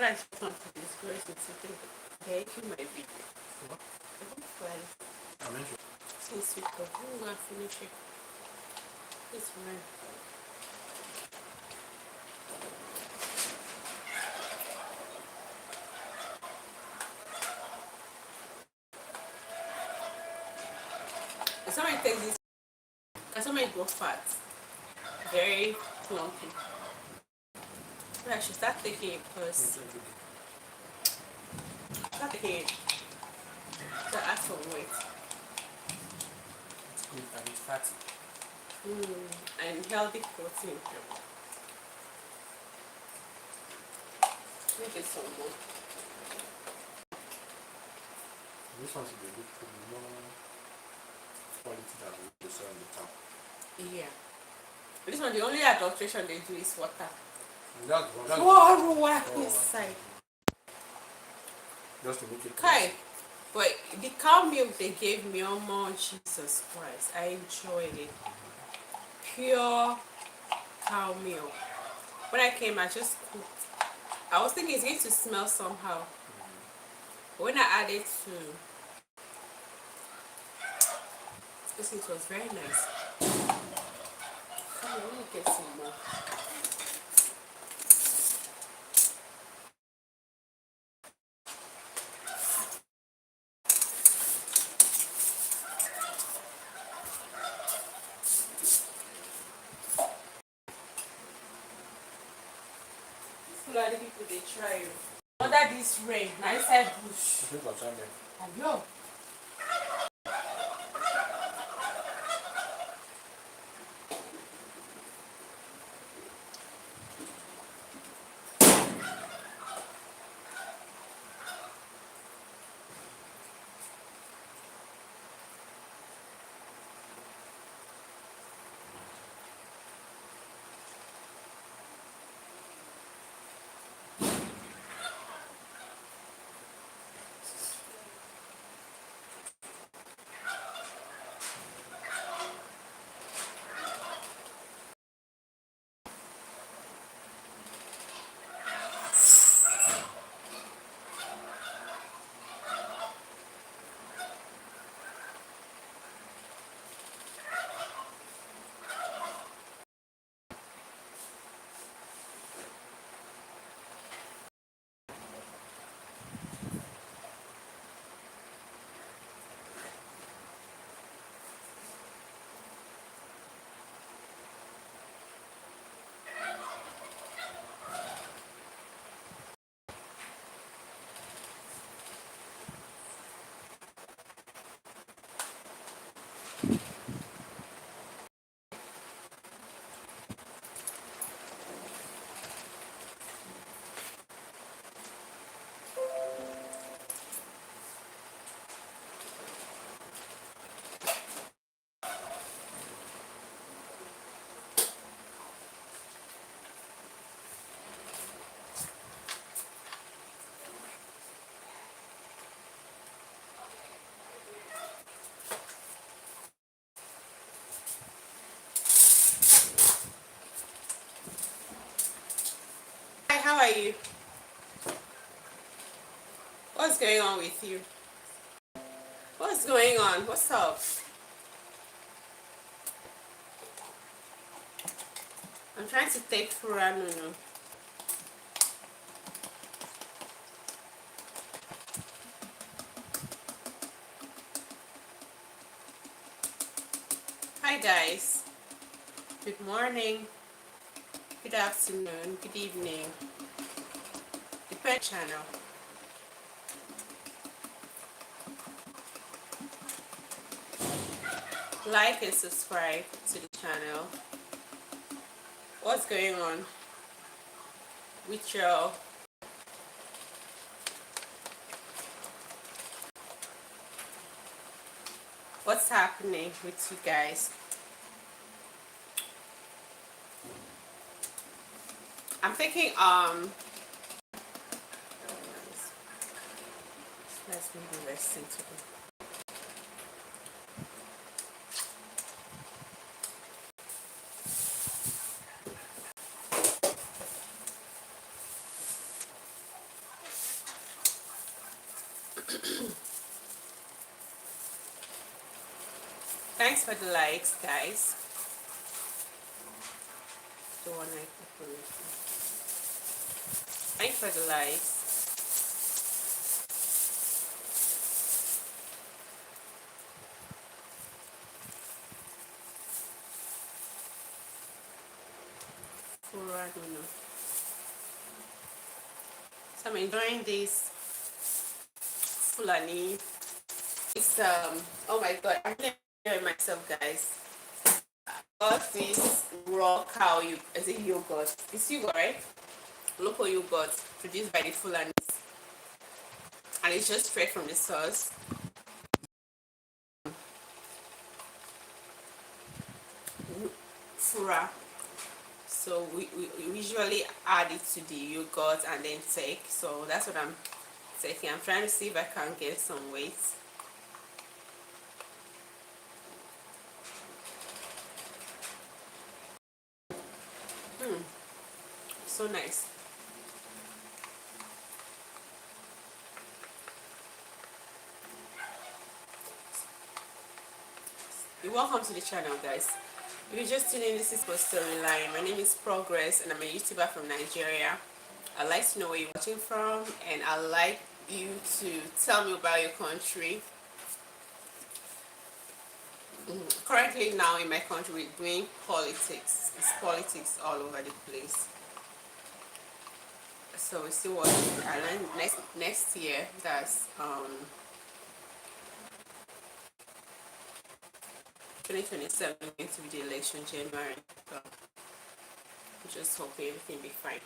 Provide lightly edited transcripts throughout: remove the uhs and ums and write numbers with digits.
I just want to discourage it today. Making my video. What? I hope guys. I'm interested. Since we could go and finish it. This one. Somebody take this. Can somebody go fat? Very clumpy. I should start taking it first. Start taking it. To add some weight. It's good and it's fatty. And healthy protein. Make it some more. This one should be good for more quality than the sell in the town. Yeah. This one, the only adulteration they do is water. That's Inside. Just to make it Okay. But the cow milk they gave me, oh my Jesus Christ, I enjoyed it. Pure cow milk. When I came, I just cooked. I was thinking it's going to smell somehow. But when I added to this, it was very nice. Let me get some more. Bloody people, they try. Under this rain, nice head bush. Ayo. Hi, how are you? What's going on with you? What's going on? What's up? I'm trying to take Furanuno. Hi guys. Good morning. Good afternoon. Good evening. Depend channel. Like and subscribe to the channel. What's going on with y'all? What's happening with you guys? I'm thinking let's maybe listen to them. Thanks for the likes, guys. The one I put. Thanks for the likes. I don't know. So I'm enjoying this Fulani. It's oh my god, I'm really enjoying myself, guys. Got this raw cow is it yogurt? It's yogurt, right? Local yogurt produced by the Fulanis. And it's just straight from the source. Fura. So we usually add it to the yogurt and then take. So that's what I'm taking. I'm trying to see if I can get some weight. So nice. You're welcome to the channel, guys. If you're just tuning in, this is Prostoryline. My name is Progress and I'm a YouTuber from Nigeria. I'd like to know where you're watching from, and I'd like you to tell me about your country. Currently now in my country we're doing politics. It's politics all over the place. So we still watching, and then next year, that's 2027, going to be the election January. So I'm just hoping everything be fine.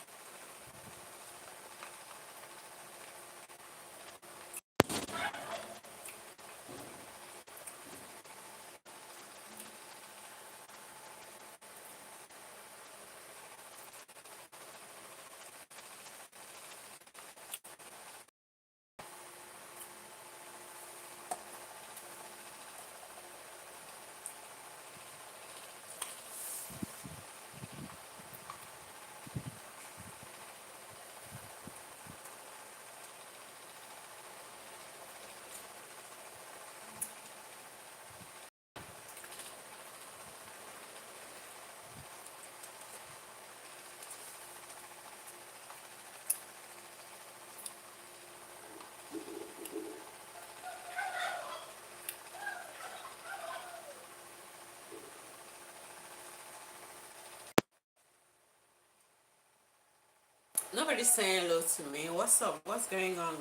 Nobody's saying hello to me. What's up? What's going on?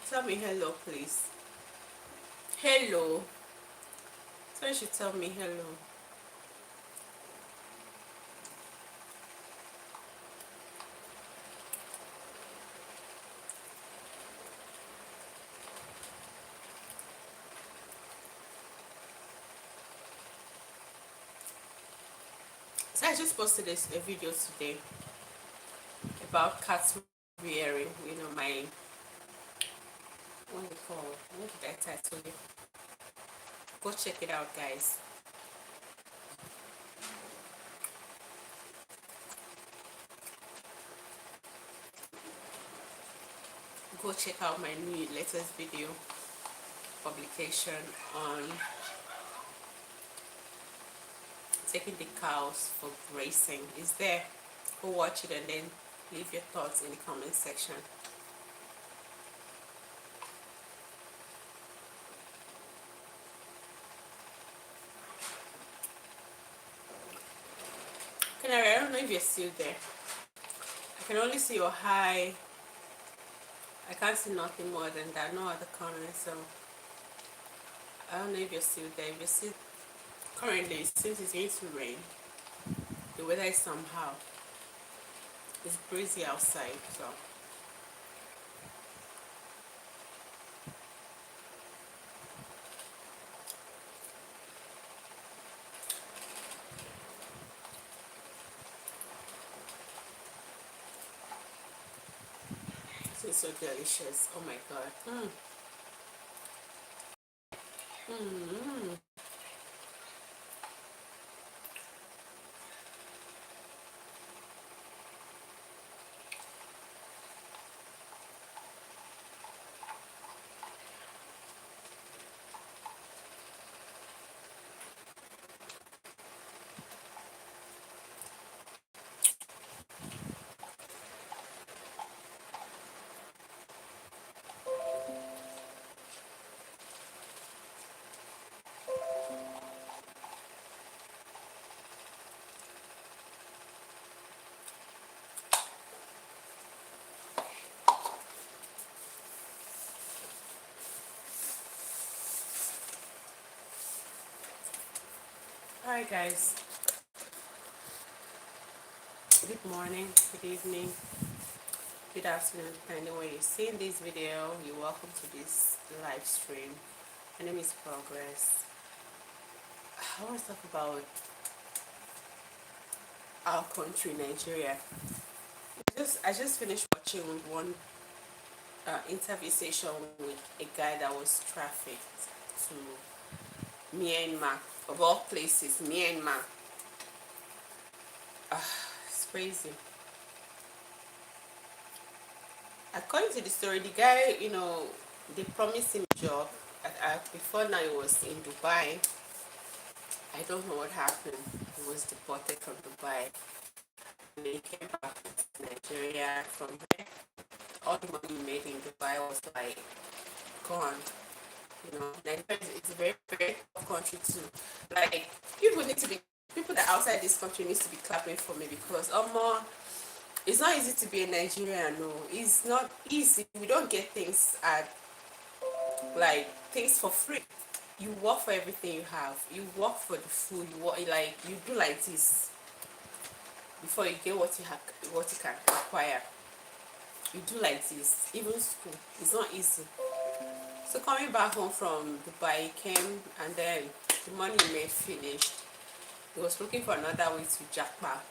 Tell me hello, please. Hello. Someone should tell me hello. So I just posted a video today about cat rearing. You know, my, what do you call it? What did I title it? Go check it out, guys. Go check out my new latest video publication on taking the cows for grazing. Is there? Go watch it and then leave your thoughts in the comment section. Canary, I don't know if you're still there. I can only see your hi. I can't see nothing more than that, no other comments. So I don't know if you're still there. If you're still, currently, since it's going to rain, the weather is somehow, it's breezy outside, so it's so delicious. Oh my god. Alright guys, good morning, good evening, good afternoon, depending when you're seeing this video. You're welcome to this live stream. My name is Progress. I want to talk about our country, Nigeria. I just finished watching one interview session with a guy that was trafficked to Myanmar, of all places, Myanmar. It's crazy. According to the story, the guy, they promised him a job. Before now, he was in Dubai. I don't know what happened. He was deported from Dubai. And he came back to Nigeria. From there, all the money he made in Dubai was like gone. Nigeria is a very, very tough country too. Like, people that outside this country needs to be clapping for me because more. It's not easy to be a Nigerian. No, it's not easy. We don't get things things for free. You work for everything you have. You work for the food. You do like this before you get what you can acquire. You do like this. Even school, it's not easy. So coming back home from Dubai, he came and then the money he made finished. He was looking for another way to jackpot.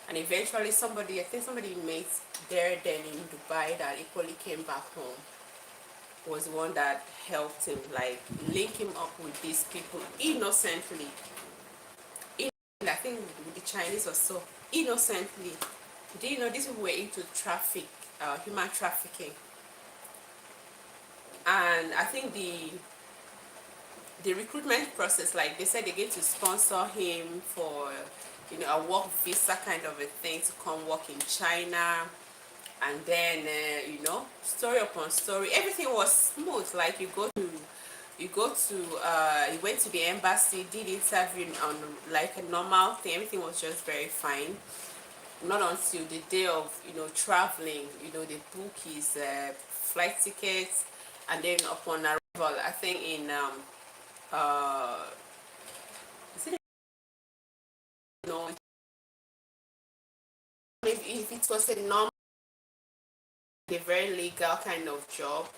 And eventually I think somebody he met there then in Dubai that equally came back home was the one that helped him, like link him up with these people innocently. I think with the Chinese or so, innocently. Do you know these people were into human trafficking? And I think the recruitment process, like they said, they get to sponsor him for a work visa kind of a thing to come work in China. And then story upon story, everything was smooth. Like you go to he went to the embassy, did interview on like a normal thing. Everything was just very fine. Not until the day of traveling, they book his flight tickets, and then upon arrival, I think in uh is it, maybe if it was a very legal kind of job.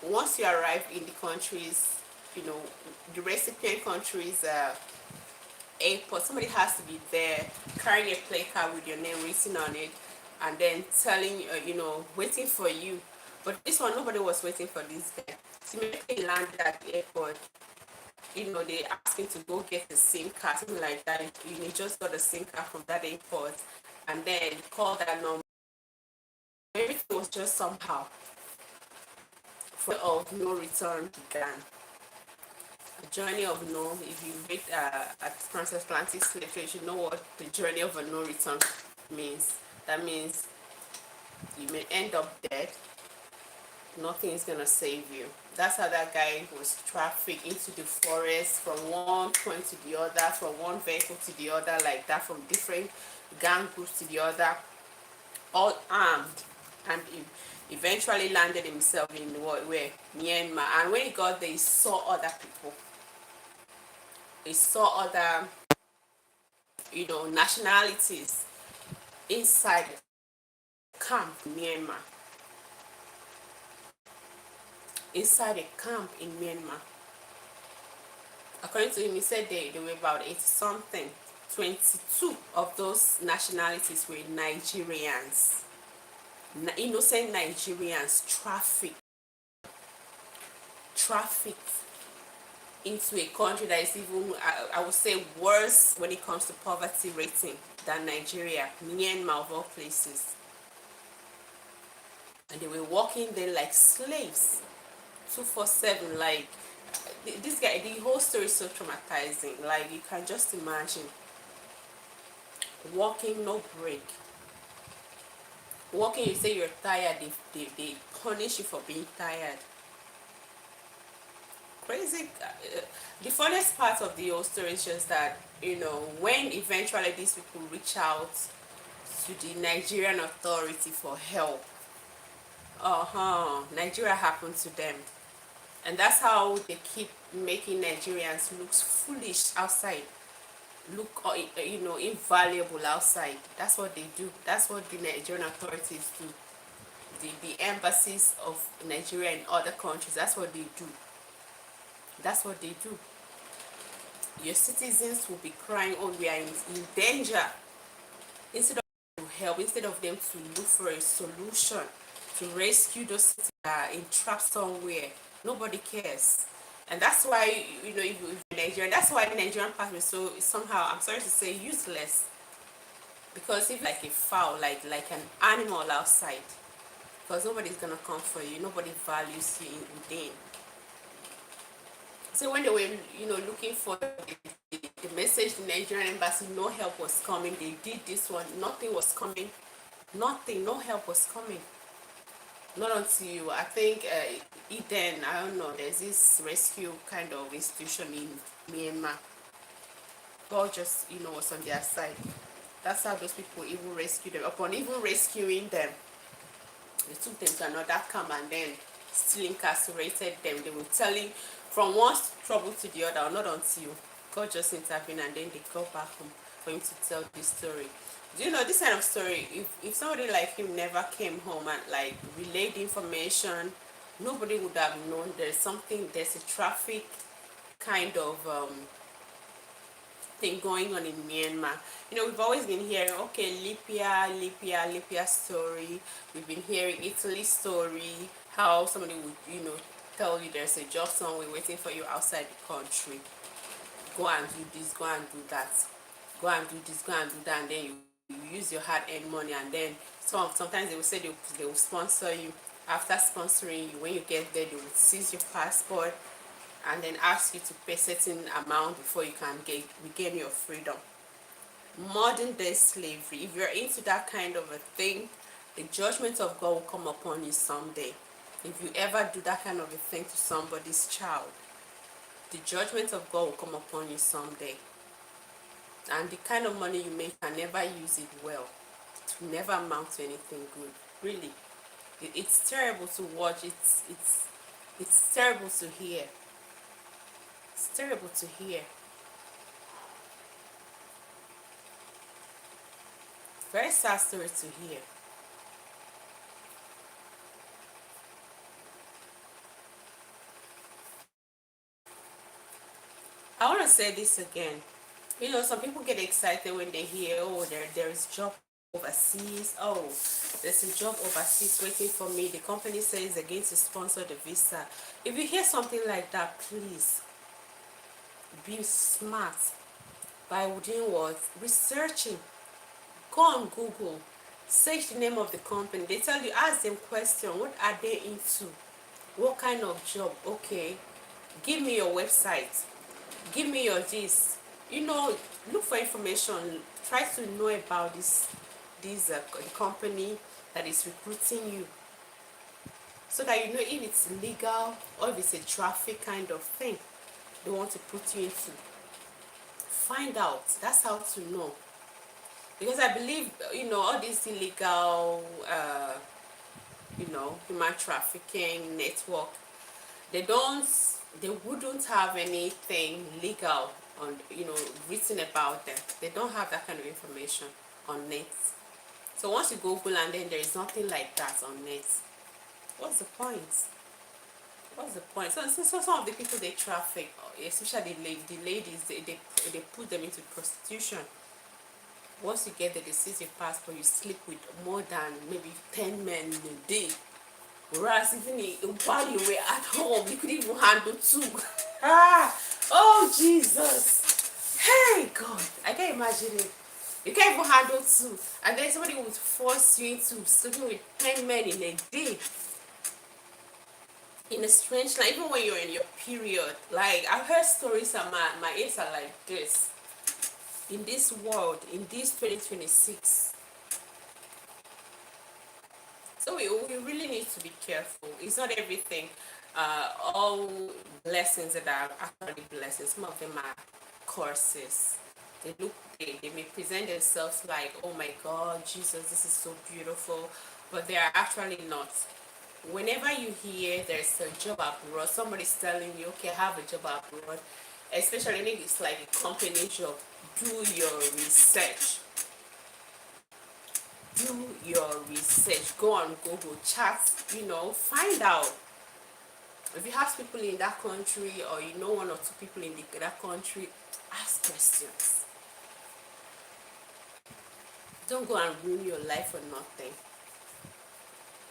Once you arrive in the countries, the recipient countries airport, somebody has to be there carrying a placard with your name written on it, and then telling waiting for you. But this one, nobody was waiting for this guy. So immediately he landed at the airport, they asked him to go get a SIM card, something like that. He just got a SIM card from that airport, and then called that number. Everything was just somehow. For of no return began. The journey of no, if you read at transatlantic slave trade, you know what the journey of a no return means. That means you may end up dead. Nothing is gonna save you. That's how that guy was trafficked into the forest from one point to the other, from one vehicle to the other, like that, from different gang groups to the other, all armed, and eventually landed himself in where Myanmar. And when he got there, he saw other people. He saw other, nationalities inside the camp in Myanmar. Inside a camp in Myanmar. According to him, he said they were about 80 something. 22 of those nationalities were Nigerians. Innocent Nigerians trafficked into a country that is even, I would say, worse when it comes to poverty rating than Nigeria, Myanmar of all places. And they were working there like slaves, 247. Like this guy, the whole story is so traumatizing. Like you can just imagine working no break. Working, you say you're tired, they punish you for being tired. Crazy. The funniest part of the whole story is just that when eventually these people reach out to the Nigerian authority for help, Nigeria happened to them. And that's how they keep making Nigerians look foolish outside. look invaluable outside. That's what they do. That's what the Nigerian authorities do. The embassies of Nigeria and other countries, that's what they do. That's what they do. Your citizens will be crying, oh, we are in danger. Instead of them to help, instead of them to look for a solution to rescue those citizens that are entrapped somewhere, nobody cares. And that's why, if you're Nigerian, that's why the Nigerian passport is so, somehow, I'm sorry to say, useless. Because if like a fowl, like an animal outside, because nobody's gonna come for you, nobody values you within. So when they were, looking for the message, the Nigerian embassy, no help was coming. They did this one, nothing was coming. Nothing, no help was coming. Not until I think Eden, I don't know, there's this rescue kind of institution in Myanmar. God just, was on their side. That's how those people even rescued them. Upon even rescuing them, they took them to another camp and then still incarcerated them. They were telling from one trouble to the other, not until God just intervened and then they go back home for him to tell this story. Do you know this kind of story? If somebody like him never came home and like relayed information, nobody would have known there's a traffic kind of thing going on in Myanmar. We've always been hearing, okay, Libya story. We've been hearing Italy story, how somebody would, tell you there's a job somewhere waiting for you outside the country. Go and do this, go and do that. Go and do this, go and do that, and then you use your hard-earned money, and then sometimes they will say they will sponsor you. After sponsoring you, when you get there, they will seize your passport and then ask you to pay certain amount before you can regain your freedom. Modern day slavery, if you're into that kind of a thing, the judgment of God will come upon you someday. If you ever do that kind of a thing to somebody's child, the judgment of God will come upon you someday. And the kind of money you make can never use it well. It will never amount to anything good. Really. It's terrible to watch. It's terrible to hear. It's terrible to hear. Very sad story to hear. I want to say this again. Some people get excited when they hear, oh, there is job overseas. Oh, there's a job overseas waiting for me. The company says they're going to sponsor the visa. If you hear something like that, please be smart by doing what? Researching. Go on Google. Search the name of the company. They tell you, ask them question. What are they into? What kind of job? Okay. Give me your website. Give me your this. Look for information. Try to know about this company that is recruiting you, so that you know if it's legal or if it's a traffic kind of thing they want to put you into. Find out. That's how to know. Because I believe, all these illegal, human trafficking network, they wouldn't have anything legal on, written about them. They don't have that kind of information on net. So once you Google and then there is nothing like that on net, what's the point? What's the point? So some of the people they traffic, especially the ladies, they put them into prostitution. Once you get there, they seize your passport, you sleep with more than maybe 10 men in a day. Whereas even while you were at home, you could even handle two. Oh Jesus. Hey God, I can't imagine it. You can't even handle two. And then somebody would force you into sleeping with 10 men in a day. In a strange life, even when you're in your period. Like, I've heard stories and my ears are like this. In this world, in this 2026. So we really need to be careful. It's not everything. All blessings that are actually blessings. Some of them are curses. They may present themselves like, oh my God, Jesus, this is so beautiful, but they are actually not. Whenever you hear there's a job abroad, somebody's telling you, okay, I have a job abroad, especially if it's like a company job, do your research. Do your research. Go on Google, chat, find out. If you have people in that country, or you know one or two people in that country, ask questions. Don't go and ruin your life for nothing.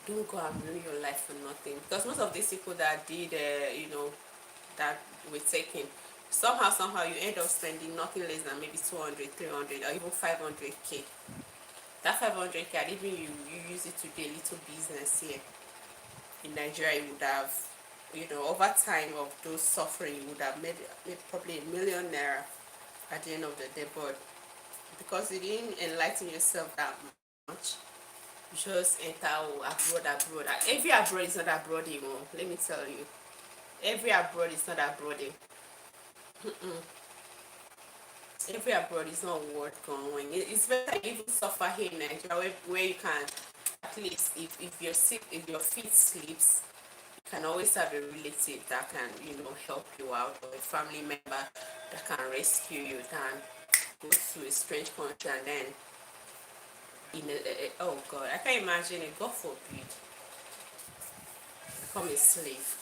Don't go and ruin your life for nothing. Because most of these people that did, that were taken, somehow you end up spending nothing less than maybe 200, 300, or even 500k. That 500k, even you use it to do a little business here in Nigeria, you would have, over time of those suffering, you would have made probably ₦1,000,000 at the end of the day. But because you didn't enlighten yourself that much, you just enter abroad. Every abroad is not abroad anymore. Let me tell you, every abroad is not abroad. Every abroad is not worth going. It's better you even suffer here in Nigeria, where you can, at least if you're sick, if your feet slips, you can always have a relative that can, help you out, or a family member that can rescue you. Can go to a strange country and then oh God, I can't imagine it. God forbid, become a slave.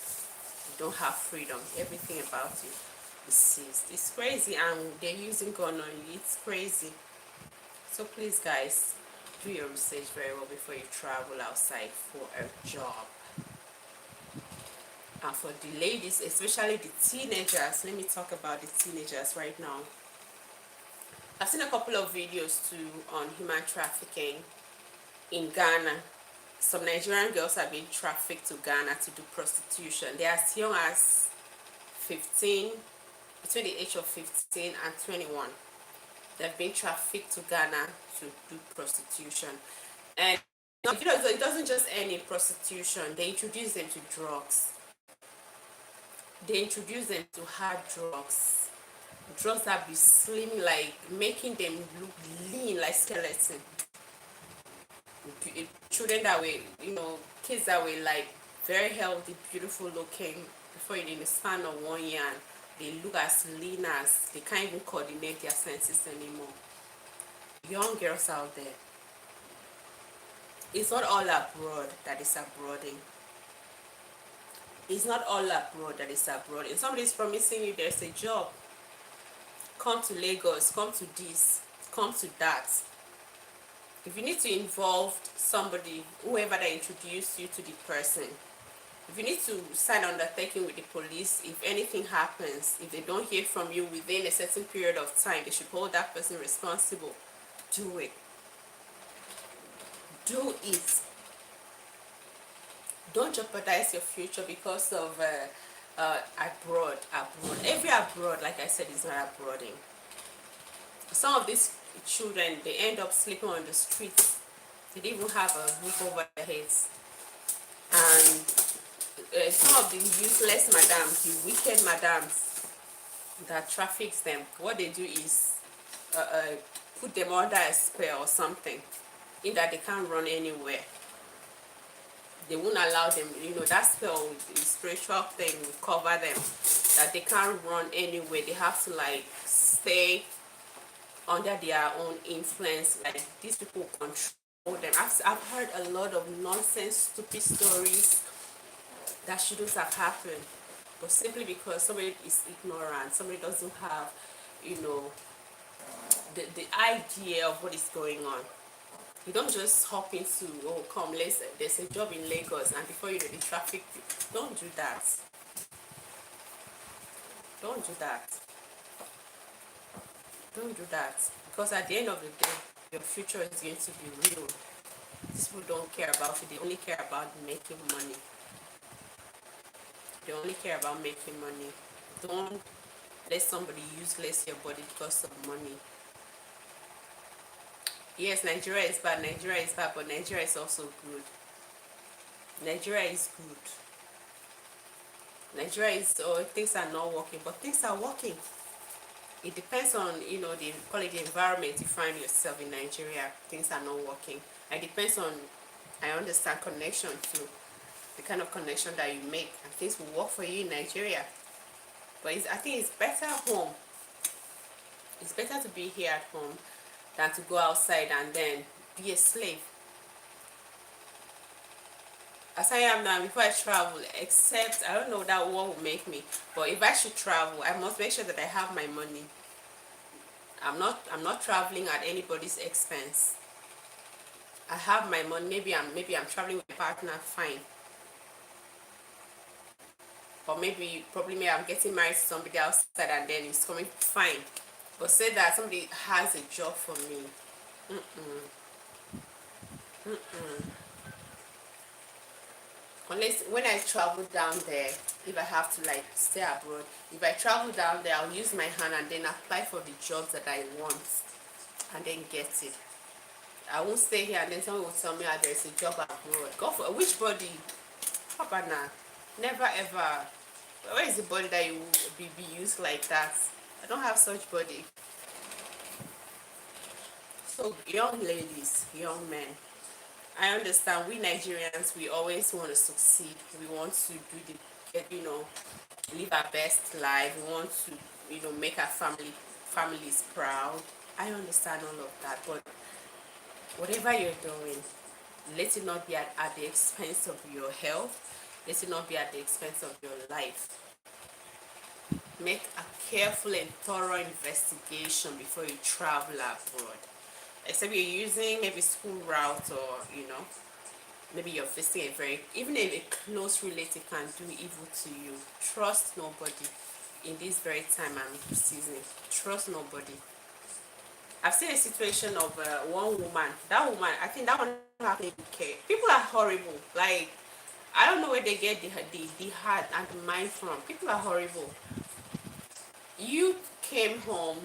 You don't have freedom. Everything about you is seized. It's crazy, and they're using gun on you. It's crazy. So please, guys, do your research very well before you travel outside for a job. And for the ladies, especially the teenagers, let me talk about the teenagers right now. I've seen a couple of videos too on human trafficking in Ghana. Some Nigerian girls have been trafficked to Ghana to do prostitution. They are as young as 15, between the age of 15 and 21. They've been trafficked to Ghana to do prostitution. And it doesn't just end in prostitution. They introduce them to drugs. They introduce them to hard drugs. Drugs that be slim, like making them look lean like skeleton. Children that were, kids that were like very healthy, beautiful looking, before in the span of 1 year, and they look as lean as they can't even coordinate their senses anymore. Young girls out there. It's not all abroad that is abroading. It's not all abroad that is abroad. If somebody is promising you there's a job, come to Lagos, come to this, come to that. If you need to involve somebody, whoever that introduced you to the person, if you need to sign undertaking with the police, if anything happens, if they don't hear from you within a certain period of time, they should hold that person responsible. Do it. Do it. Don't jeopardize your future because of abroad. Every abroad, like I said, is not abroading. Some of these children, they end up sleeping on the streets. They didn't even have a roof over their heads. And some of the useless madams, the wicked madams that traffics them, what they do is put them under a spell or something, in that they can't run anywhere. They won't allow them, that spell, the spiritual thing will cover them, that they can't run anywhere. They have to like stay under their own influence. Like these people control them. I've heard a lot of nonsense, stupid stories that shouldn't have happened, but simply because somebody is ignorant, somebody doesn't have, the idea of what is going on. You don't just hop into, oh, come, there's a job in Lagos, and before you know the traffic. Don't do that. Don't do that. Don't do that. Because at the end of the day, your future is going to be real. These people don't care about it. They only care about making money. They only care about making money. Don't let somebody useless your body because of money. Yes, Nigeria is bad, but Nigeria is also good. Nigeria is good. Nigeria is, things are not working, but things are working. It depends on, the quality environment you find yourself in Nigeria. Things are not working. It depends on, I understand, connection too. The kind of connection that you make, and things will work for you in Nigeria. But I think it's better home. It's better to be here at home than to go outside and then be a slave. As I am now, before I travel, except I don't know that what will make me, but if I should travel, I must make sure that I have my money. I'm not traveling at anybody's expense. I have my money. Maybe I'm traveling with a partner, fine. Or maybe probably maybe I'm getting married to somebody outside and then it's coming, fine. But say that somebody has a job for me. Unless when I travel down there, if I have to like stay abroad, if I travel down there, I'll use my hand and then apply for the jobs that I want and then get it. I won't stay here and then someone will tell me there's a job abroad. Go for which body? Papa nah. Never ever. Where is the body that you will be used like that? I don't have such body. So young ladies, young men, I understand we Nigerians, we always want to succeed. We want to do live our best life. We want to, make our families proud. I understand all of that, but whatever you're doing, let it not be at the expense of your health. Let it not be at the expense of your life. Make a careful and thorough investigation before you travel abroad. Except you're using maybe school route or, maybe you're visiting even if a close relative can do evil to you. Trust nobody in this very time and season. Trust nobody. I've seen a situation of one woman. That woman, I think that one happened in UK. People are horrible. Like, I don't know where they get the heart and the mind from. People are horrible. You came home,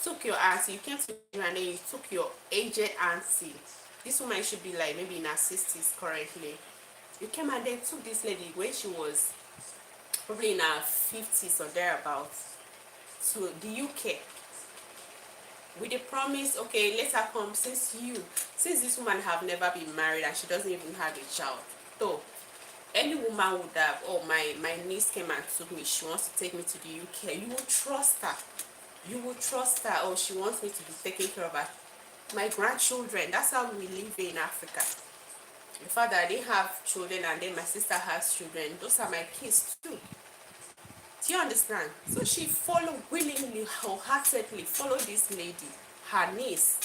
took your auntie, you came to Nigeria and then you took your aged auntie. This woman should be like maybe in her 60s currently. You came and then took this lady when she was probably in her 50s or thereabouts to the UK with the promise, okay, let her come since this woman have never been married and she doesn't even have a child. So any woman would have, oh, my niece came and took me, she wants to take me to the UK. You will trust her. You will trust her. Oh, she wants me to be taking care of her. My grandchildren, that's how we live in Africa. The fact that I didn't have children and then my sister has children, those are my kids too. Do you understand? So she followed willingly, wholeheartedly, followed this lady, her niece,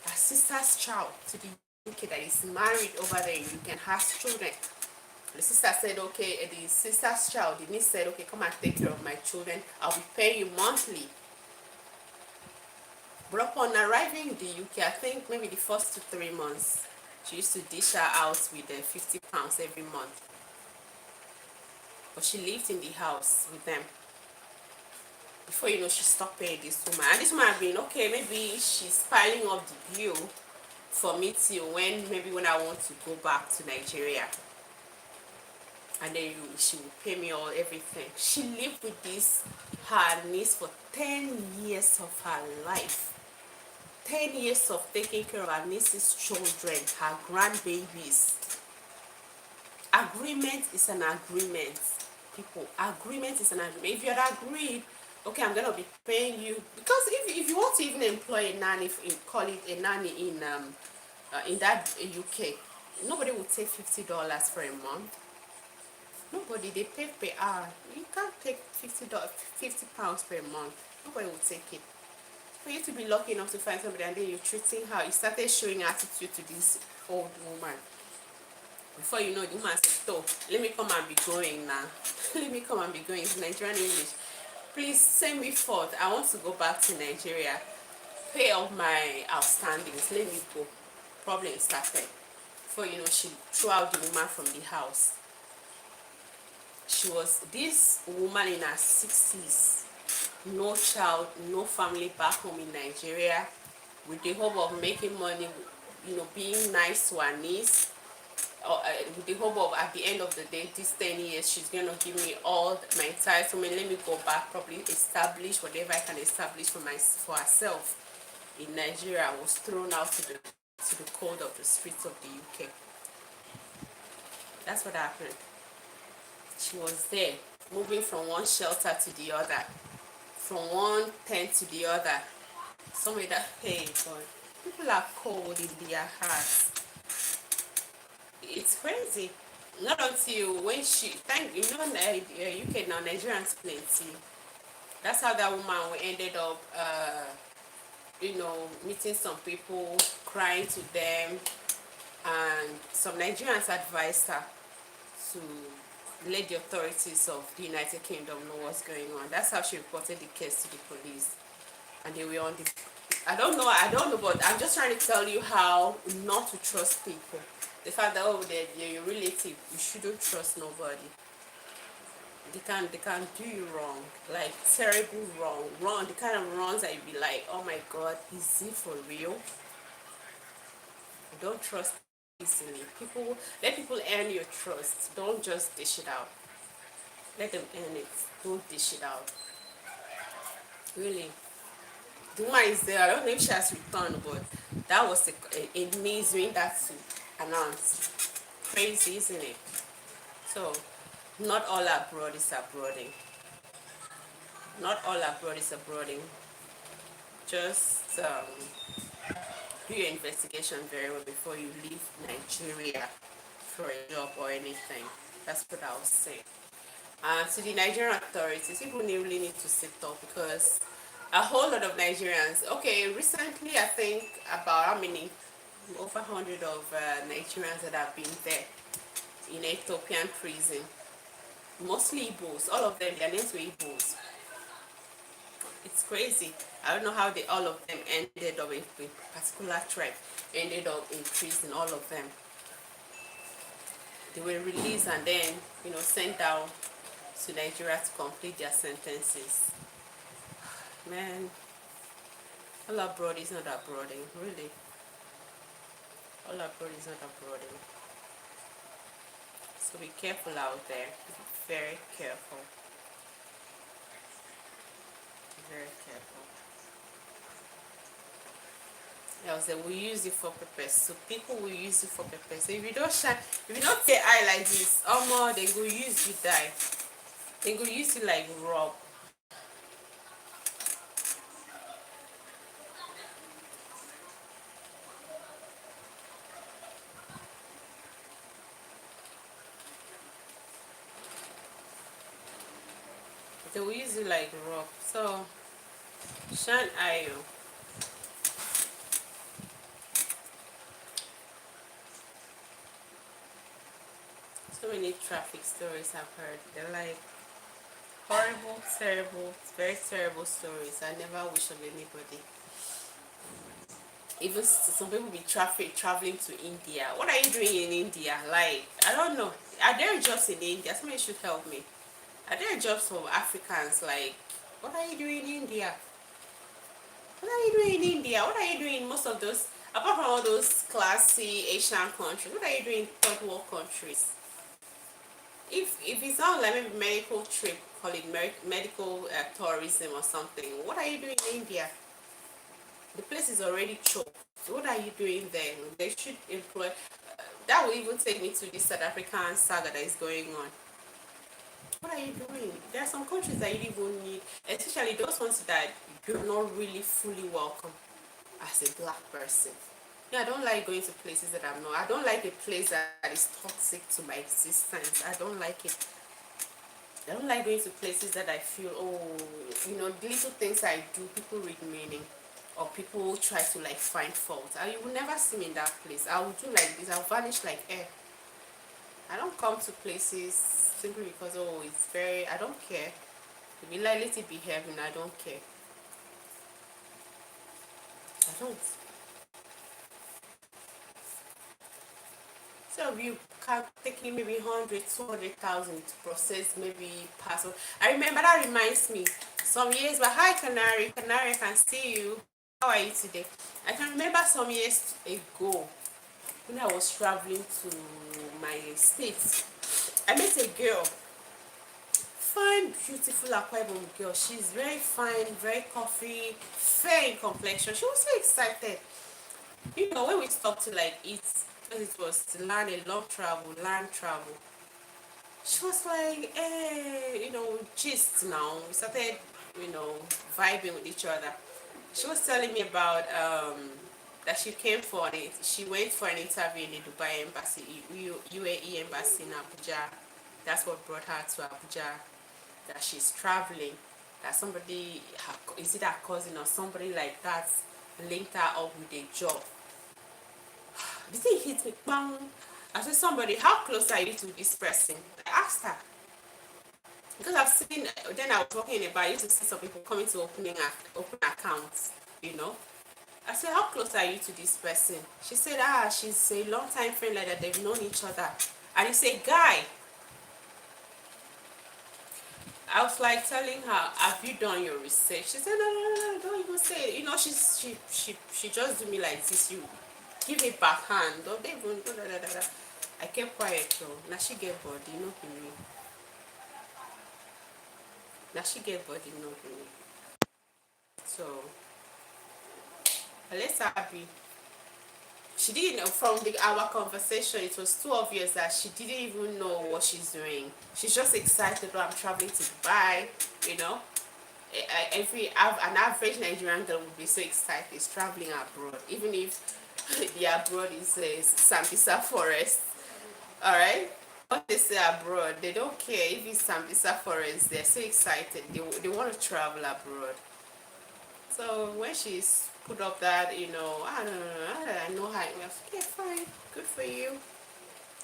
her sister's child, to the UK that is married over there in UK and has children. The sister said, okay, the sister's child, the niece said, okay, come and take care of my children. I'll be paying you monthly. But upon arriving in the UK, I think maybe the first 2-3 months, she used to dish her out with £50 every month. But she lived in the house with them. Before you know, she stopped paying this woman. And this woman had been, okay, maybe she's piling up the bill for me till when I want to go back to Nigeria. And then she will pay me everything. She lived with her niece for 10 years of her life. 10 years of taking care of her niece's children, her grandbabies. Agreement is an agreement, people. Agreement is an agreement. If you had agreed, okay, I'm gonna be paying you, because if you want to even employ a nanny, call it a nanny in that UK, nobody will take $50 for a month. Nobody. They pay per hour. You can't take £50 per month. Nobody will take it. For you to be lucky enough to find somebody and then you're treating her, you started showing attitude to this old woman. Before you know, the woman said, so let me come and be going now. Let me come and be going. It's Nigerian English. Please send me forth. I want to go back to Nigeria. Pay off my outstandings. Let me go. Problem started. Before you know, she threw out the woman from the house. She was this woman in her 60s. No child, no family back home in Nigeria, with the hope of making money, being nice to her niece, with the hope of at the end of the day, these 10 years, she's going to give me all my entitlement. Let me go back, probably establish whatever I can establish for herself in Nigeria. I was thrown out to the cold of the streets of the UK. That's what happened. She was there, moving from one shelter to the other. from one tent to the other. Somewhere that, hey, God, people are cold in their hearts. It's crazy. Not until when she, thank you know, UK now, Nigerians plenty. That's how that woman ended up, meeting some people, crying to them, and some Nigerians advised her to let the authorities of the United Kingdom know what's going on. That's how she reported the case to the police, and they were on the. I don't know, but I'm just trying to tell you how not to trust people. The fact that they're your relative, you shouldn't trust nobody. They can do you wrong, like terrible wrong. The kind of wrongs that you be like, oh my God, is it for real? Don't trust easily. Let people earn your trust. Don't just dish it out. Let them earn it. Don't dish it out. Really. The woman is there. I don't know if she has returned, but that was a misery that to announce. Crazy, isn't it? So, not all abroad is abroading. Not all abroad is abroading. Just do your investigation very well before you leave Nigeria for a job or anything. That's what I was saying. To the Nigerian authorities, people really need to sit up because a whole lot of Nigerians, okay, recently I think about how many, over 100 of Nigerians that have been there in Ethiopian prison, mostly Igbos, all of them, their names were Igbos. It's crazy. I don't know how all of them ended up in a particular tribe, ended up in prison, all of them. They were released and then, sent down to Nigeria to complete their sentences. Man, all abroad is not abroading, really. All abroad is not abroading. So be careful out there. Be very careful. Very careful. Else they will use it for purpose. So people will use it for purpose. So if you don't say eye like this, they go use you die. They go use you like rob. They will use you like rob. So shine eye. So many traffic stories I've heard. They're like horrible, terrible, very terrible stories. I never wish on anybody. Even some people be traveling to India. What are you doing in India? Like, I don't know. Are there jobs in India? Somebody should help me. Are there jobs for Africans? Like, what are you doing in India? What are you doing in India? What are you doing in most of those, apart from all those classy Asian countries? What are you doing in third world countries? If it's not like maybe medical trip, call it medical tourism or something, what are you doing in India? The place is already choked. So what are you doing there? They should employ. That will even take me to the South African saga that is going on. What are you doing? There are some countries that you even need, especially those ones that you're not really fully welcome as a black person. Yeah, I don't like going to places that I'm not. I don't like a place that is toxic to my existence. I don't like it. I don't like going to places that I feel, the little things I do, people read meaning. Or people try to like find fault. You will never see me in that place. I will do like this. I'll vanish like air. I don't come to places simply because it's very. I don't care. If you like, let it be heaven. I don't care. I don't. So you can take in maybe 100, 200,000 to process maybe password. I remember that reminds me some years but hi Canary, I can see you. How are you today? I can remember some years ago when I was traveling to my state. I met a girl, fine, beautiful Akwa Ibom girl. She's very fine, very coffee, fair in complexion. She was so excited. When we stopped to like eat, because it was to land land travel. She was like, gist now. We started you know, vibing with each other. She was telling me about that she came for it. She went for an interview in the Dubai embassy, UAE embassy in Abuja. That's what brought her to Abuja. That she's traveling. That somebody, is it her cousin or somebody like that, linked her up with a job. The thing hit me, bang. I said, somebody, how close are you to this person? I asked her. Because I've seen, then I was talking about, I used to see some people coming to open accounts, you know. I said, how close are you to this person? She said, she's a long time friend, like that, they've known each other. And he said, guy. I was like telling her, have you done your research? She said, no, don't even say it. You know, she just do me like this. You give me backhand. Don't even, da. I kept quiet though. Now she get body, no be me. Now she get body, no be me. So, let's happy. She didn't know from our conversation, it was too obvious that she didn't even know what she's doing. She's just excited, I'm traveling to Dubai, you know. An average Nigerian girl would be so excited, is traveling abroad, even if the abroad is Sambisa forest. All right, what they say abroad, they don't care if it's Sambisa forest. They're so excited. They want to travel abroad. So when she's put up that, you know, I don't know, I know how it was. Okay, fine, good for you.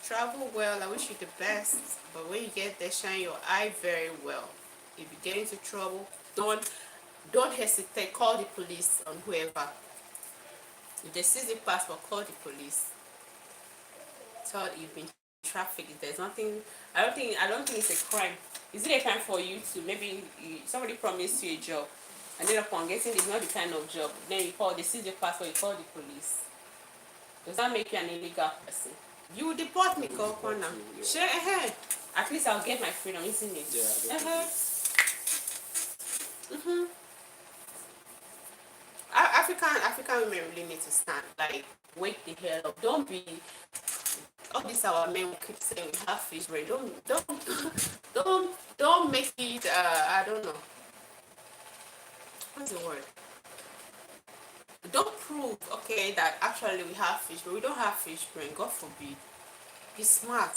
Travel well. I wish you the best. But when you get there, shine your eye very well. If you get into trouble, don't hesitate. Call the police on whoever. If they seize the passport, call the police. Tell you've been trafficked. If there's nothing, I don't think it's a crime. Is it a crime for you to maybe somebody promised you a job, and then upon getting it's not the kind of job, then you call, they seize your passport, you call the police. Does that make you an illegal person? You will deport me, call corner. Sure, at least I'll get my freedom, isn't it? Yeah. African women really need to stand. Like, wake the hell up. Don't be all this our men will keep saying we have fish brain. Don't make it I don't know. What's the word? Don't prove okay that actually we have fish, but we don't have fish brain. God forbid. Be smart.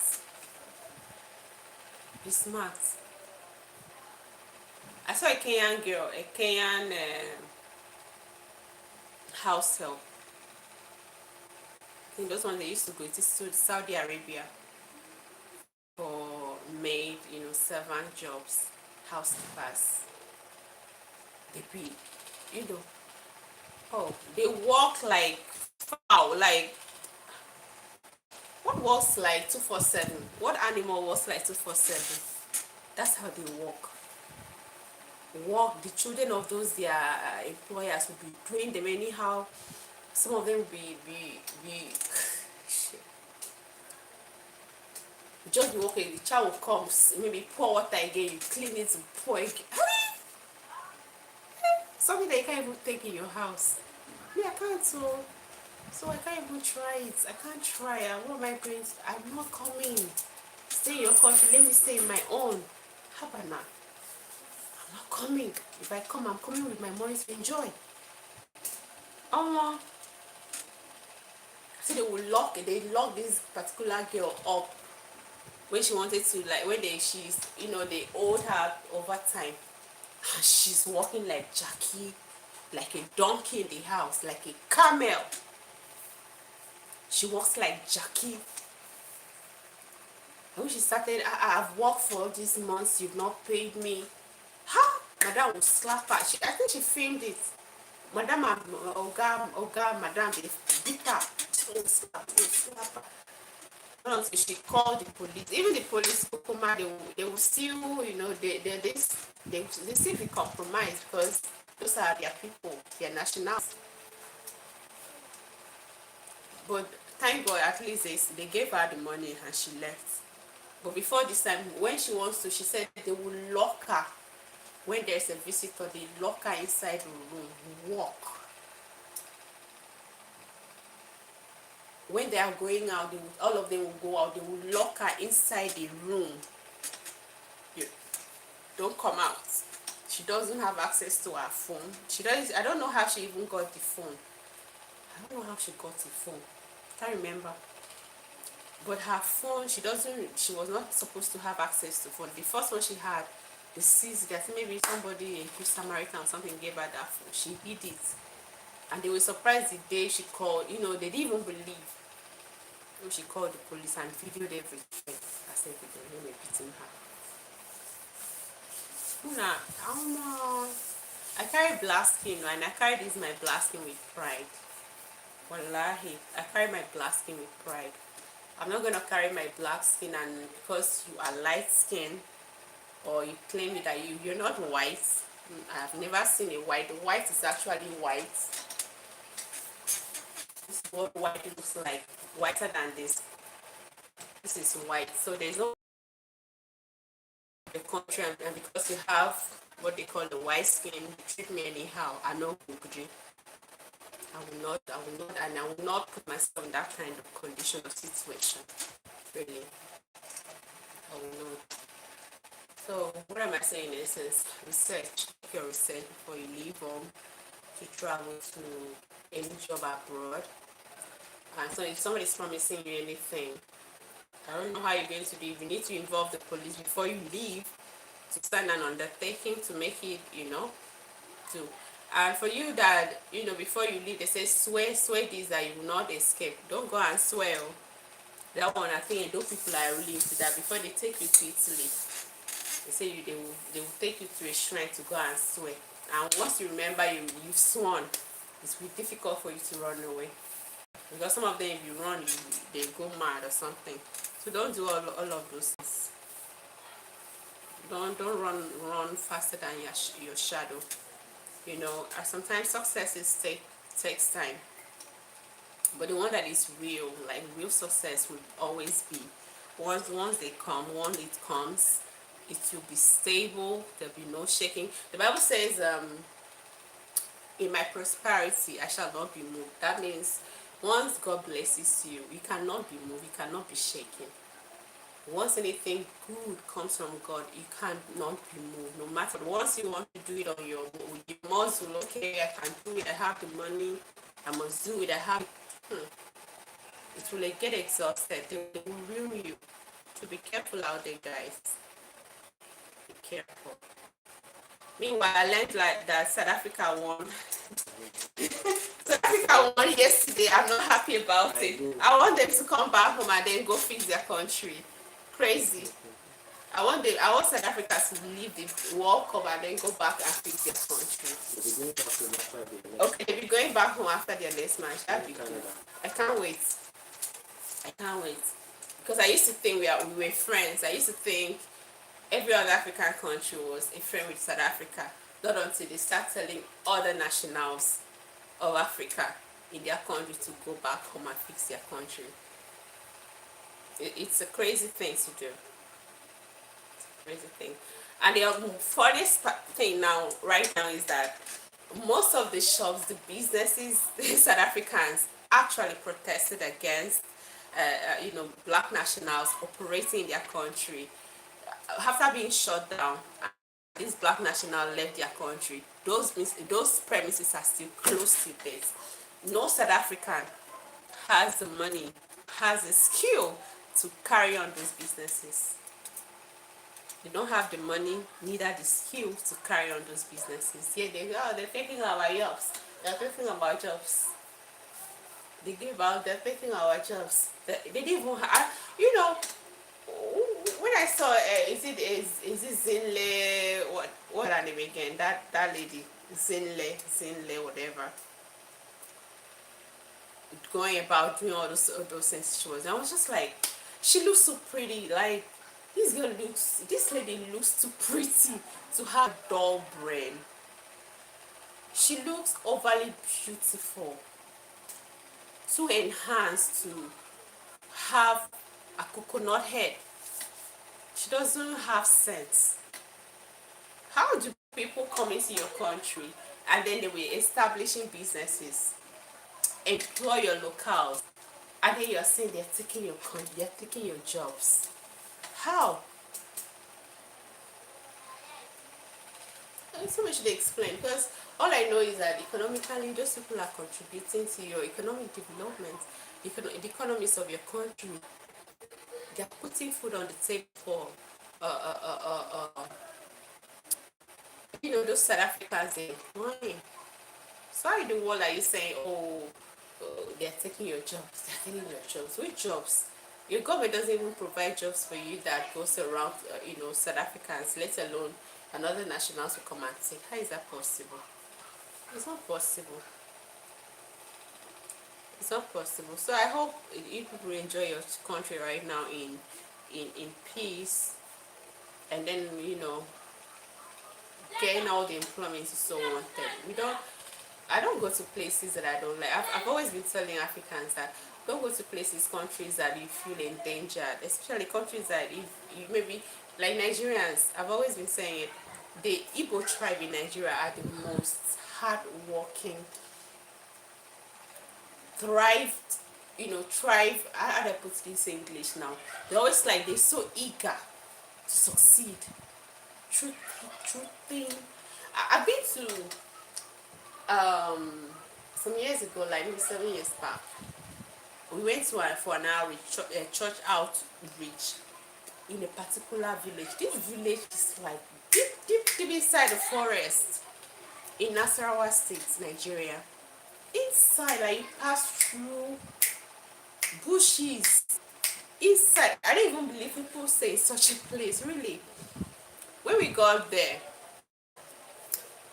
Be smart. I saw a Kenyan girl, a Kenyan house help. I think those ones they used to go to Saudi Arabia for maid, you know, servant jobs, housekeepers. They be, you know, they walk like fowl, like what walks like 247? What animal walks like 247? That's how they walk. The children of those their employers will be doing them anyhow. Some of them will be shit. Just be walking, the child will come, maybe pour water again, you clean it, pour again. Something that you can't even take in your house. Me, I can't, so I can't even try it. I can't try it. What am I going to? I'm not coming. Stay in your country, let me stay in my own. How about now? I'm not coming. If I come, I'm coming with my money to enjoy. So they lock this particular girl up when she wanted to, like when she's, you know, they owed her over time. And she's walking like Jackie, like a donkey in the house, like a camel. She walks like Jackie. And when she started, I've worked for all these months, you've not paid me. Huh? Madam will slap her. I think she filmed it. Madam, Oga, Madam, they beat her. Slap her. Until she called the police. Even the police, Kokoma, they will still, you know, they still be compromised because those are their people, their nationals. But thank God, at least they gave her the money and she left. But before this time, when she wants to, she said they will lock her. When there's a visitor, they lock her inside the room, walk. When they are going out, all of them will go out. They will lock her inside the room. You don't come out. She doesn't have access to her phone. She does. I don't know how she even got the phone. I don't know how she got the phone. Can't remember. But her phone, she doesn't. She was not supposed to have access to phone. The first one she had, they seized it. I think maybe somebody, a Good Samaritan or something, gave her that phone. She hid it, and they were surprised the day she called. You know, they didn't even believe. So she called the police and videoed everything. That's everything. They were beating her. Una, I carry black skin, and I carry this my black skin with pride. Wallahi, I carry my black skin with pride. I'm not gonna carry my black skin, and because you are light skin or you claim that you're not white. I've never seen a white. The white is actually white. This is what white looks like. Whiter than this. This is white. So there's no the country, and because you have what they call the white skin, you treat me anyhow. I know Guji. I will not, and I will not put myself in that kind of condition or situation. Really, I will not. So what am I saying is research. Take your research before you leave home to travel to any job abroad. And so if somebody is promising you anything, I don't know how you're going to do. You need to involve the police before you leave to sign an undertaking to make it, to. And for you that, before you leave, they say swear this that you will not escape. Don't go and swear. That one, I think those people are really into that. Before they take you to Italy, they say they will take you to a shrine to go and swear. And once you remember you've sworn, it will be difficult for you to run away. Because some of them, if you run, they go mad or something. So don't do all of those things. Don't run faster than your shadow. Sometimes success takes time. But the one that is real, like real success, will always be once it comes, it will be stable. There'll be no shaking. The Bible says, in my prosperity I shall not be moved. That means once God blesses you, you cannot be moved, you cannot be shaken. Once anything good comes from God, you cannot be moved, no matter. Once you want to do it on your muscle, okay, I can do it, I have the money, I must do it, I have it. It will get exhausted. They will ruin you. So be careful out there, guys. Be careful. Meanwhile, I learned like that South Africa won. South Africa won yesterday. I'm not happy about it. I want them to come back home and then go fix their country. Crazy. I want South Africa to leave the World Cup and then go back and fix their country. Okay, they'll be going back home after their next match. That'd be good. I can't wait. Because I used to think we were friends. I used to think every other African country was a friend with South Africa. Not until they start telling other nationals of Africa in their country to go back home and fix their country. It's a crazy thing to do. Crazy thing. And the funniest thing right now is that most of the shops, the businesses, the South Africans actually protested against black nationals operating in their country. After being shut down, these black nationals left their country. Those premises are still closed to this. No South African has the money, has the skill to carry on those businesses. They don't have the money, neither the skill to carry on those businesses. Yeah, they're thinking about jobs. They're thinking about jobs. They're thinking about jobs. They didn't even have, when I saw, is it Zinle, what her name again? That lady, Zinle, whatever. Going about doing all those things she was. I was just like, she looks so pretty. Like, this lady looks too pretty to have a dull brain. She looks overly beautiful, too enhanced to have a coconut head. She doesn't have sense. How do people come into your country and then they were establishing businesses, employ your locals, and then you're saying they're taking your jobs? How? somebody should explain, because all I know is that economically those people are contributing to your economic development, the economies of your country. They're putting food on the table for uh, uh, uh, uh, uh, those South Africans are employing. So why in the world are you saying, oh, they're taking your jobs, they're taking your jobs? Which jobs? Your government doesn't even provide jobs for you that goes around, South Africans, let alone another nationals will come and take. How is that possible? It's not possible. It's not possible. So I hope you people enjoy your country right now in peace, and then getting all the employment you so wanted. I don't go to places that I don't like. I've always been telling Africans that don't go to places, countries that you feel endangered, especially countries that if you maybe like Nigerians. I've always been saying it. The Igbo tribe in Nigeria are the most hardworking, thrived, thrive. How do I put this in English now? They're always like they're so eager to succeed. Truth thing. I've been to some years ago, like maybe 7 years back. We went to for an outreach, church outreach in a particular village. This village is like deep inside the forest in Nasarawa State, Nigeria. Inside, like you pass through bushes. Inside, I didn't even believe people say such a place. Really, when we got there,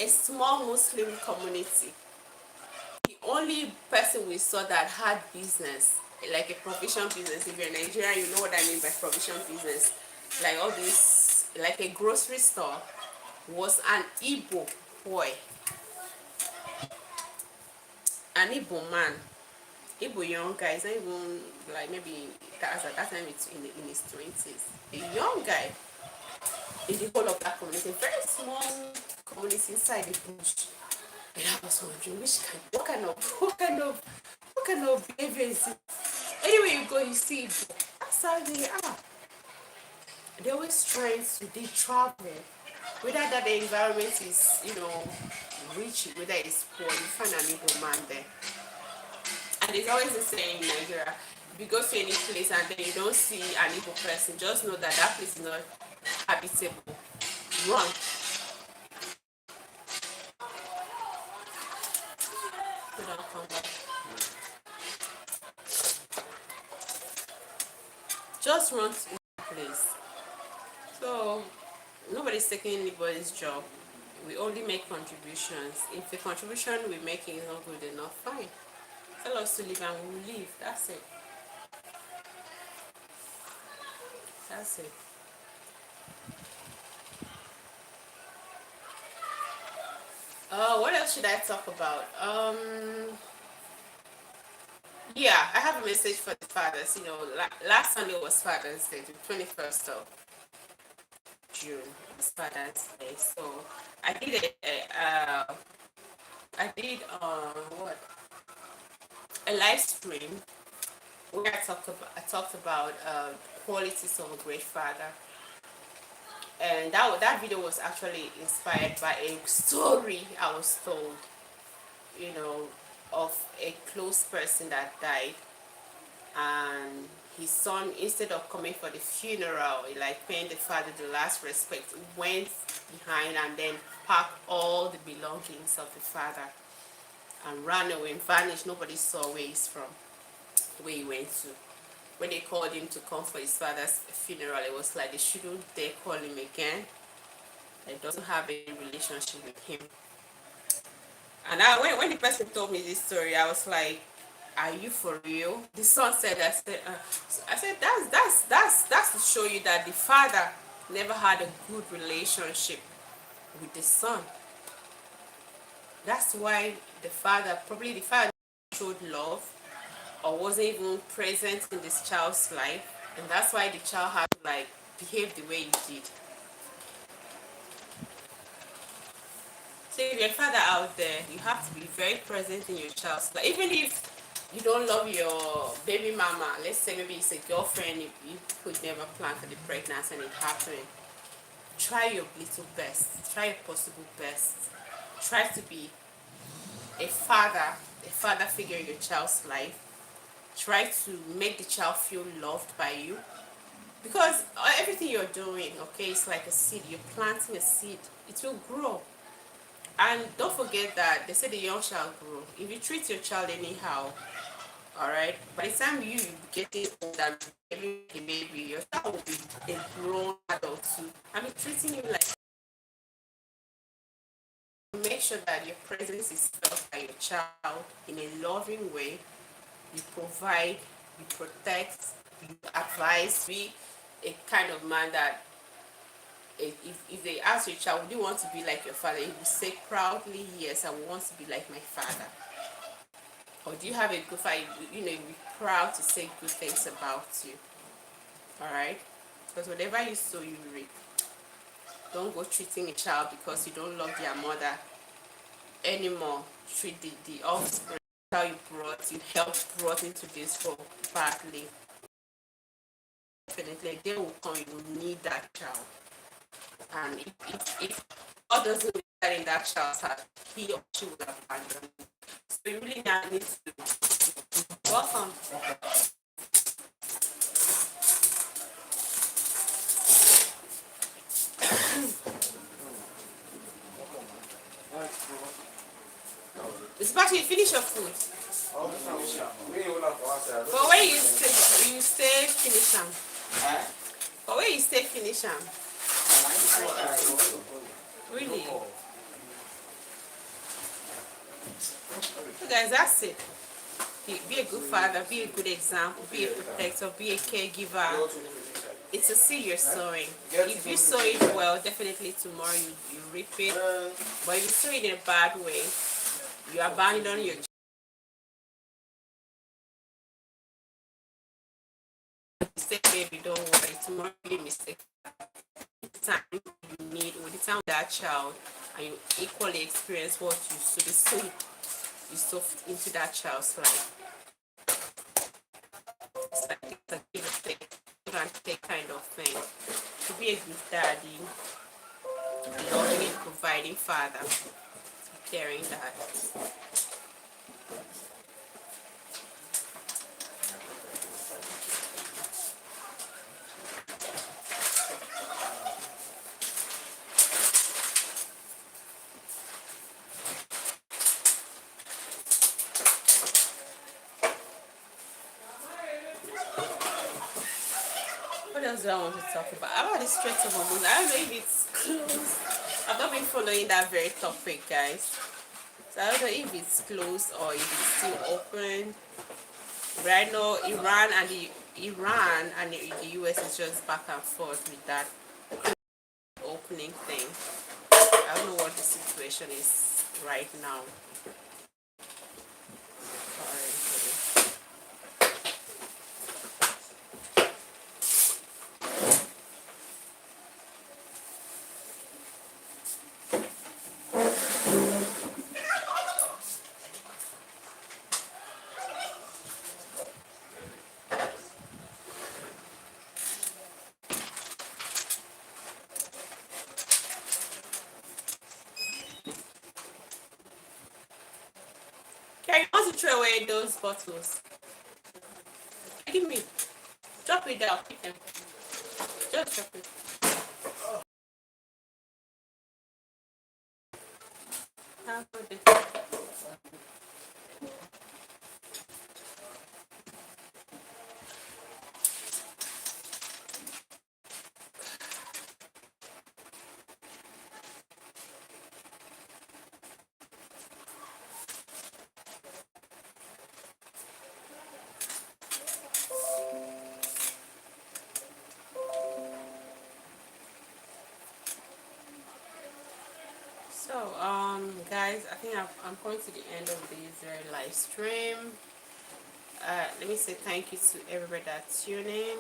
a small Muslim community. The only person we saw that had business, like a provision business. If you're Nigerian, you know what I mean by provision business. Like all this, like a grocery store, was an Igbo boy, an Igbo man, Igbo young guy. It's not even like maybe at that time it's in his 20s. A young guy in the whole of that community, a very small community inside the bush. And I was wondering, what kind of behavior is it? Anywhere you go, you see it. That's how they are. They're always trying to they travel. Whether that the environment is, rich, whether it's poor, you find an Igbo man there. And it's always the same in Nigeria. If you go to any place and then you don't see an Igbo person, just know that that place is not habitable. Run. You don't come back. Just run to that place. So nobody's taking anybody's job. We only make contributions. If the contribution we're making is not good enough, fine. Tell us to leave and we'll leave. That's it. That's it. What else should I talk about? Yeah, I have a message for the fathers. Last Sunday was Father's Day, the 21st of June was Father's Day. So I did what a live stream where I talked about qualities of a great father, and that video was actually inspired by a story I was told, of a close person that died, and his son, instead of coming for the funeral, like paying the father the last respect, went behind and then packed all the belongings of the father and ran away and vanished. Nobody saw where he's from, where he went to. When they called him to come for his father's funeral, it was like they shouldn't dare call him again. They doesn't have any relationship with him. And when the person told me this story, I was like, "Are you for real?" The son said, I said, that's to show you that the father never had a good relationship with the son. That's why the father showed love or wasn't even present in this child's life, and that's why the child had to behave the way he did. So if you're a father out there, you have to be very present in your child's life. Even if you don't love your baby mama, let's say maybe it's a girlfriend, you could never plan for the pregnancy and it happened. try your little best, try your possible best, try to be a father figure in your child's life. Try to make the child feel loved by you, because everything you're doing, okay, it's like a seed. You're planting a seed, it will grow. And don't forget that they say the young shall grow. If you treat your child anyhow, all right, by the time you be getting older, having a baby, your child will be a grown adult too. I mean, treating you like, make sure that your presence is felt by your child in a loving way. You provide, you protect, you advise. Be a kind of man that, if they ask your child, would you want to be like your father? He will say proudly, yes, I want to be like my father. Or do you have a good father? You know, you'll be proud to say good things about you. All right? Because whatever you sow, you reap. Don't go treating a child because you don't love their mother anymore. Treat the offspring, how you helped brought into this world badly. Definitely, they will come, you will need that child. And if God doesn't need that in that child's heart, he or she would abandon you. So you really need to welcome. It's about you finish your food. But where you stay finish them. But where you stay finish them. Really? So guys, that's it. Be a good father, be a good example, be a protector, be a caregiver. It's a seed you're sowing. If you sow it well, definitely tomorrow you reap it. But if you sow it in a bad way, you abandon your mistake, baby. Don't worry. Tomorrow you mistake. The time you need, with the time that child, and you equally experience what you sow into that child's life. It's like it's a give and take kind of thing. To be a good daddy, loving and providing father, caring dad. What else do I want to talk about? About the Straits of Hormuz. I don't know if it's closed. I've not been following that very topic, guys. So I don't know if it's closed or if it's still open. But I know Iran and the US is just back and forth with that opening thing. I don't know what the situation is right now. Sorry. Okay, you want to throw away those bottles? Give me. Drop it down. Pick them. Just drop it. How about this? So, guys, I think I'm coming to the end of this live stream. Let me say thank you to everybody that's tuning.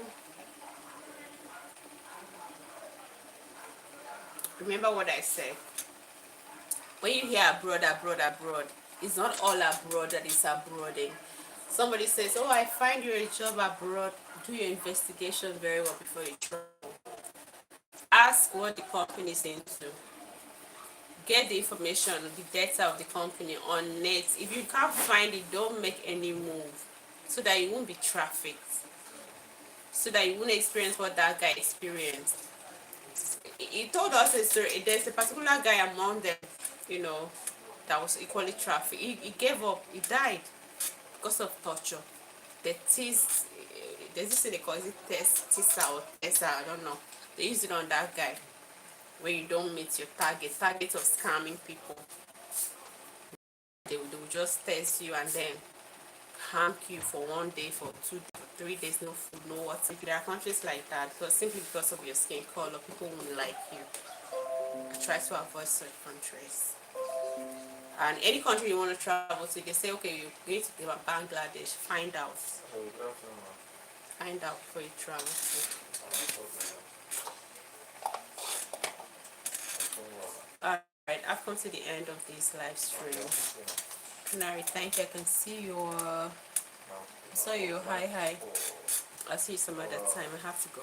Remember what I said. When you hear abroad, abroad, abroad, it's not all abroad that is abroading. Somebody says, oh, I find you a job abroad. Do your investigation very well before you travel. ask what the company is into. Get the information, the data of the company on net. If you can't find it, don't make any move, so that you won't be trafficked, so that you won't experience what that guy experienced. He told us a story. There's a particular guy among them, you know, that was equally trafficked. He gave up. He died because of torture. The tease, there's this thing they call it tisa or tesa, I don't know. They use it on that guy when you don't meet your target of scamming people. They will just test you and then hang you for 1 day, for 2 days, for 3 days, no food, no water. There are countries like that, because simply because of your skin color, people won't like you. I try to avoid such countries. And any country you want to travel to, they say, okay, you're going to Bangladesh, find out. Find out before you travel to. Alright, I've come to the end of this live stream. Nari, thank you. I can see your. I saw you. Hi. I'll see you some other time. I have to go.